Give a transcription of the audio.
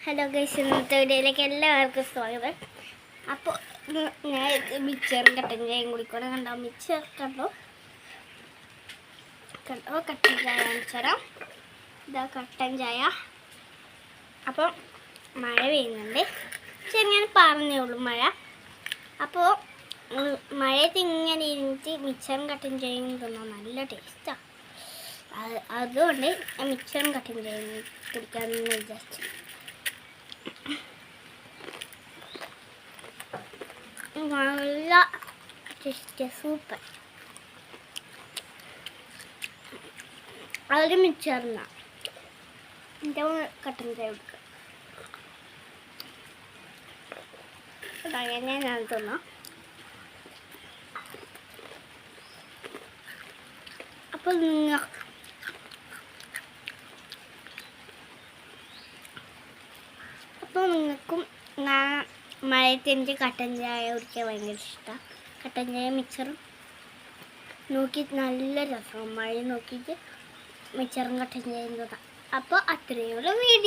Hello guys, ഇന്നത്തെ വീഡിയോയിലേക്ക് എല്ലാവർക്കും സ്വാഗതം. അപ്പോൾ ഞാൻ മിക്സറും കട്ടൻ ചായയും കുടിക്കണം. കണ്ടോ മിക്സർ കണ്ടോ കട്ടൻ ചായ കാണിച്ചുതരാം. ഇതാ കട്ടൻ ചായ. അപ്പോൾ മഴ പെയ്യുന്നുണ്ട്. ചെറിയ പറഞ്ഞേ ഉള്ളൂ മഴ. അപ്പോൾ മഴയത്ത് ഇങ്ങനെ ഇരുന്നിട്ട് മിക്സറും കട്ടൻ ചായയും തിന്നാൻ നല്ല ടേസ്റ്റാണ്. അതുകൊണ്ട് മിക്സറും കട്ടൻ ചായയും കുടിക്കാമെന്ന് വിചാരിച്ചു. നല്ല ടേസ്റ്റ്, സൂപ്പർ. അതൊരു മിക്സറിന എൻ്റെ കട്ടൻ ചായ കൊടുക്കുക. അങ്ങനെ ഞാൻ തിന്നാം. അപ്പോൾ നിങ്ങൾക്കും മഴയത്ത് എനിക്ക് കട്ടൻ ചായ കുടിക്കാൻ ഭയങ്കര ഇഷ്ടമാണ്. കട്ടൻ ചായ മിക്സറും നോക്കിയിട്ട് നല്ല രസമാണ്. മഴ നോക്കിയിട്ട് മിക്സറും കട്ടൻ ചായയും തോന്നാം. അപ്പോൾ അത്രയുള്ള വീഡിയോ.